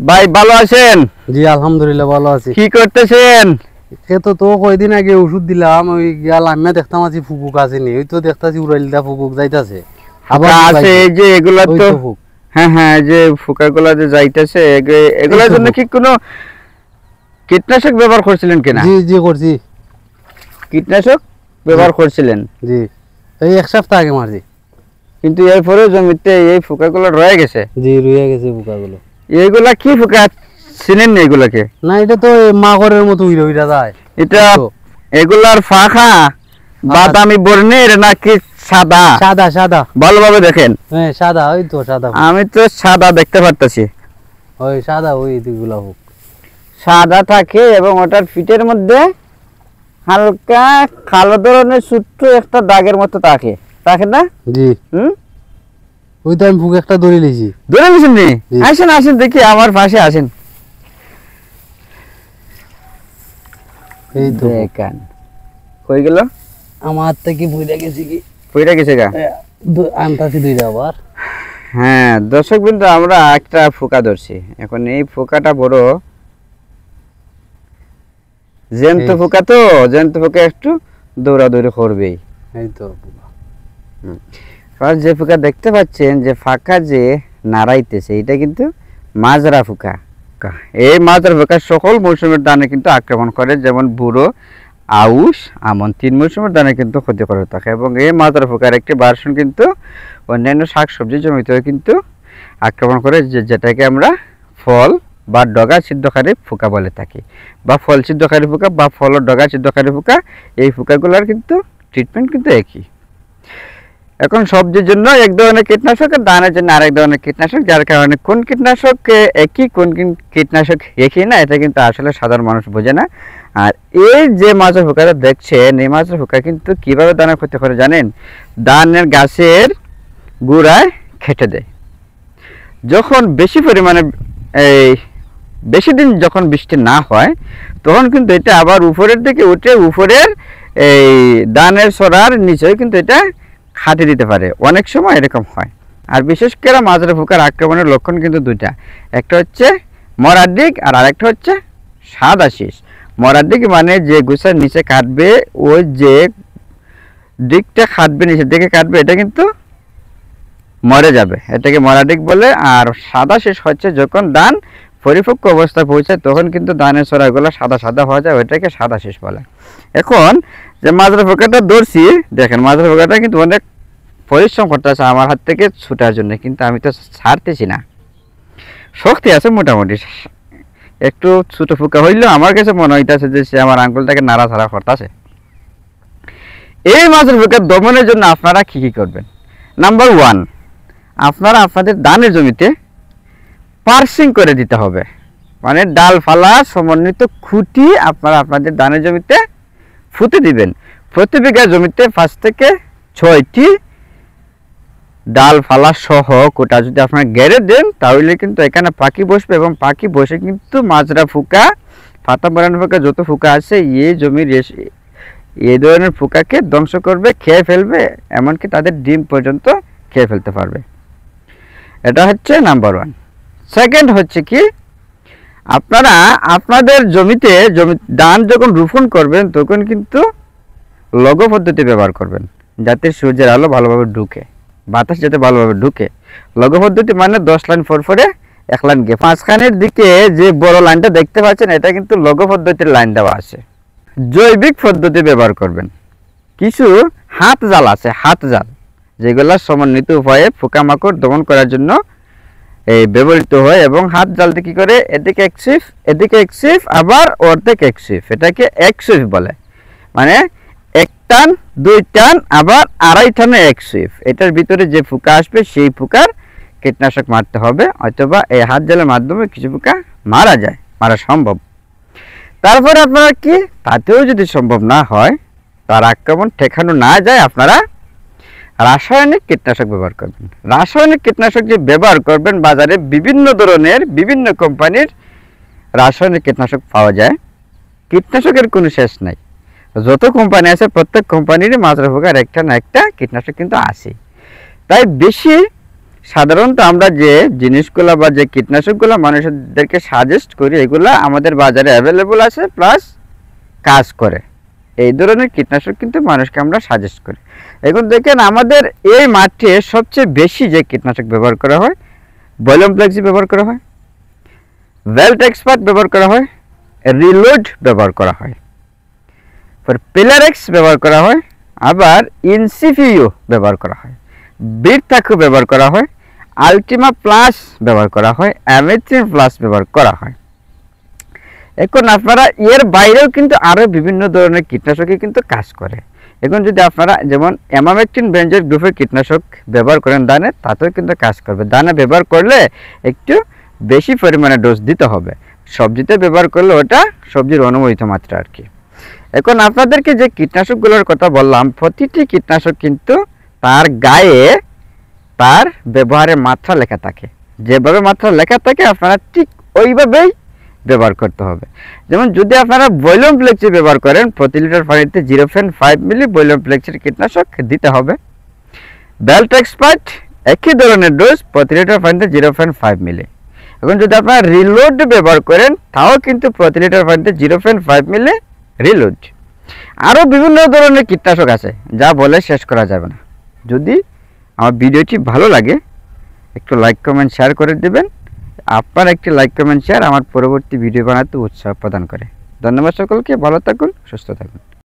ভাই ভালো আছেন? জি আলহামদুলিল্লাহ ভালো আছি। কি করতেছেন? তো কয়দিন আগে ওষুধ দিলাম, ওই গিয়াল আমি দেখতাম আছি ফুকুক আসেনি, ওই তো দেখতাছি উড়াইলটা ফুকুক যাইতাছে আবার আছে এই যে এগুলা ওই তো তো ফুক। হ্যাঁ হ্যাঁ, এই যে ফুকাগুলা যে যাইতেছে এগুলার জন্য কি কোনো কীটনাশক ব্যবহার করছিলেন কিনা? জি জি করছি। কীটনাশক ব্যবহার করছিলেন? জি এই এক সপ্তাহ আগে মারছি। কিন্তু এরপরে জমিতে এই ফুকাগুলো রয়ে গেছে। জি রয়ে গেছে ফুকাগুলো। এইগুলা কি ফুকা চিনেন না এগুলাকে? না এটা তো মাকড়ের মতো উইরা উইরা যায়। এটা এগুলার ফাঁকা বাদামি বর্ণের নাকি সাদা? সাদা সাদা। ভালোভাবে দেখেন। হ্যাঁ সাদা, ওই তো সাদা। আমি তো সাদা দেখতে পারতেছি। ওই সাদা, ওই দিগুলা ফুক সাদা থাকে এবং ওটার ফিটের মধ্যে হালকা কালো ধরনের ছোট্ট একটা দাগের মতো থাকে থাকে না? জি ওই তো আমি ফুক একটা ধরে লিছি। ধরে নিছেন নি? আসেন আসেন দেখি আমার পাশে আসেন। এই তো দেখেন কই গেল আমার থেকে বুঝা গেছি কি কইরা গেছে গা। আনতাছি দুইটা আবার। হ্যাঁ দর্শক বিন্দু, আমরা একটা ফোকা ধরছি। এখন এই ফোকাটা বড় জ্যান্ত ফোকা, তো জ্যান্ত ফোকা একটু দৌড়াদৌড়ি করবেই। এই তো যে ফোকা দেখতে পাচ্ছেন যে ফাঁকা যে নাড়াইতেছে, এটা কিন্তু মাজরা ফোকা। এই মাজরা ফোকা সকল মৌসুমের ধানে কিন্তু আক্রমণ করে, যেমন বুড়ো, আউশ, আমন 3 মৌসুমের ধানে কিন্তু ক্ষতি করে থাকে। এবং এই মাজরা ফোকার একটি ভার্সন কিন্তু অন্যান্য শাকসবজি জমিতেও কিন্তু আক্রমণ করে, যেটাকে আমরা ফল বা ডগা ছিদ্রকারী পোকা বলে থাকি, বা ফল ছিদ্রকারী পোকা বা ফল ডগা ছিদ্রকারী পোকা। এই পোকাগুলোর কিন্তু ট্রিটমেন্ট কিন্তু একই। এখন সবজির জন্য এক ধরনের কীটনাশক আর ধানের জন্য আরেক ধরনের কীটনাশক, যার কারণে কোন কীটনাশক একই কোন কীটনাশক একই না, এটা কিন্তু আসলে সাধারণ মানুষ বোঝে না। আর এই যে মাজরা পোকাটা দেখছেন, এই মাজরা পোকা কিন্তু কীভাবে ধানের ক্ষতি করে জানেন? ধানের গাছের গোড়ায় খেটে দেয়। যখন বেশি পরিমাণে এই বেশি দিন যখন বৃষ্টি না হয়, তখন কিন্তু এটা আবার উপরের দিকে উঠে উপরের এই ধানের ছড়ার নিচেও কিন্তু এটা খাতে দিতে পারে। অনেক সময় এরকম হয়। আর বিশেষ করে মাজরা পোকার আক্রমণের লক্ষণ কিন্তু দুইটা, একটা হচ্ছে মরার দিক আর আরেকটা হচ্ছে সাদা শীষ। মরার দিক মানে যে গোছার নিচে কাটবে, ওই যে দিকটা কাটবে, নিচের দিকে কাটবে, এটা কিন্তু মরে যাবে, এটাকে মরা দিক বলে। আর সাদা শীষ হচ্ছে যখন ধান পরিপক্ক অবস্থায় পৌঁছায়, তখন কিন্তু ধানের ছড়াগুলো সাদা সাদা হয়ে যায়, ওইটাকে সাদা শীষ বলে। এখন যে মাজরা পোকাটা ধরছি, দেখেন মাজরা পোকাটা কিন্তু অনেক পরিশ্রম করতেছে আমার হাত থেকে ছুটার জন্য, কিন্তু আমি তো ছাড়তেছি না। শক্তি আছে মোটামুটি, একটু ছোটো পোকা হইলেও আমার কাছে মনে হইতেছে যে সে আমার আঙ্গুলটাকে নাড়াছাড়া করতেছে। এই মাজরা পোকা দমনের জন্য আপনারা কী কী করবেন? নাম্বার 1, আপনারা আপনাদের ধানের জমিতে পার্সিং করে দিতে হবে, মানে ডালপালা সমন্বিত খুঁটি আপনারা আপনাদের ধানের জমিতে ফুটে দিবেন। প্রতি বিঘা জমিতে 5 থেকে 6টি ডালপালা সহ কোটা যদি আপনারা গেড়ে দেন, তাহলে কিন্তু এখানে পাখি বসবে, এবং পাখি বসে কিন্তু মাজরা পোকা, পাতা মরানো পোকা, যত পোকা আছে এই জমির এই ধরনের পোকাকে ধ্বংস করবে, খেয়ে ফেলবে, এমনকি তাদের ডিম পর্যন্ত খেয়ে ফেলতে পারবে। এটা হচ্ছে নাম্বার 1। সেকেন্ড হচ্ছে কি, আপনারা আপনাদের জমিতে ধান যখন রোপণ করবেন, তখন কিন্তু লগো পদ্ধতি ব্যবহার করবেন, যাতে সূর্যের আলো ভালোভাবে ঢুকে, বাতাস যাতে ভালোভাবে ঢুকে। লগো পদ্ধতি মানে 10 লাইন পরে 1 লাইন গিয়ে, মাঝখানের দিকে যে বড় লাইনটা দেখতে পাচ্ছেন, এটা কিন্তু লগো পদ্ধতির লাইন দেওয়া আছে। জৈবিক পদ্ধতি ব্যবহার করবেন। কিছু হাত জাল আছে, হাত জাল, যেগুলো সমন্বিত উপায়ে পোকামাকড় দমন করার জন্য এই ব্যবহৃত হয়। এবং হাত জালতে কি করে, এদিকে এক শিফট আবার অর্ধেক এক শিফট, এটাকে এক শিফট বলে। মানে 1 টান 2 টান আবার 2.5 টানে এক শিফট। এটার ভিতরে যে পোকা আসবে সেই পোকার কীটনাশক মারতে হবে, অথবা এই হাত জালের মাধ্যমে কিছু পোকা মারা সম্ভব। তারপরে আপনারা কি, তাতেও যদি সম্ভব না হয়, তার আক্রমণ ঠেকানো না যায়, আপনারা রাসায়নিক কীটনাশক ব্যবহার করবেন। রাসায়নিক কীটনাশক যে ব্যবহার করবেন, বাজারে বিভিন্ন ধরনের বিভিন্ন কোম্পানির রাসায়নিক কীটনাশক পাওয়া যায়। কীটনাশকের কোনো শেষ নাই, যত কোম্পানি আছে প্রত্যেক কোম্পানিরই মাজরা পোকার একটা না একটা কীটনাশক কিন্তু আছে। তাই বেশি সাধারণত আমরা যে জিনিসগুলো বা যে কীটনাশকগুলো মানুষদেরকে সাজেস্ট করি এগুলো আমাদের বাজারে অ্যাভেলেবল আছে প্লাস কাজ করে। এই ধরনের কীটনাশক কিন্তু মানুষকে আমরা সাজেস্ট করি। এখন দেখেন আমাদের এই মাঠে সবচেয়ে বেশি যে কীটনাশক ব্যবহার করা হয় ভলিউম ফ্লেক্সি ব্যবহার করা হয়, ভেল্ট এক্সপার্ট ব্যবহার করা হয়, রিলোড ব্যবহার করা হয়, পিলারেক্স ব্যবহার করা হয়, আবার ইনসিফিউ ব্যবহার করা হয়, বিটথাকু ব্যবহার করা হয়, আলটিমা প্লাস ব্যবহার করা হয়, অ্যামেথ্রিন প্লাস ব্যবহার করা হয়। এখন আপনারা এর বাইরেও কিন্তু আরও বিভিন্ন ধরনের কীটনাশকই কিন্তু কাজ করে। এখন যদি আপনারা যেমন অ্যামামেকটিন বেঞ্জয়েড গ্রুপের কীটনাশক ব্যবহার করেন ধানে, তাতেও কিন্তু কাজ করবে। ধানে ব্যবহার করলে একটু বেশি পরিমাণে ডোজ দিতে হবে, সবজিতে ব্যবহার করলে ওটা সবজির অনুমোদিত মাত্রা আর কি। এখন আপনাদেরকে যে কীটনাশকগুলোর কথা বললাম, প্রতিটি কীটনাশক কিন্তু তার গায়ে তার ব্যবহারের মাত্রা লেখা থাকে। যেভাবে মাত্রা লেখা থাকে আপনারা ঠিক ওইভাবেই ব্যবহার করতে হবে। যেমন যদি আপনারা ভলিউম ফ্লেক্সি ব্যবহার করেন, প্রতি লিটার পানিতে 0.5 মিলি ভলিউম ফ্লেক্সির কীটনাশক দিতে হবে। ভেল্ট এক্সপার্ট একই ধরনের ডোজ, প্রতি লিটার পানিতে 0.5 মিলি। এখন যদি আপনারা রিলোড ব্যবহার করেন তাও কিন্তু প্রতি লিটার পানিতে 0.5 মিলি রিলোড। আরও বিভিন্ন ধরনের কীটনাশক আছে যা বলে শেষ করা যাবে না। যদি আমার ভিডিওটি ভালো লাগে একটু লাইক কমেন্ট শেয়ার করে দেবেন। আপনার একটি লাইক কমেন্ট শেয়ার আমার পরবর্তী ভিডিও বানাতে উৎসাহ প্রদান করে। ধন্যবাদ সকলকে, ভালো থাকুন, সুস্থ থাকুন।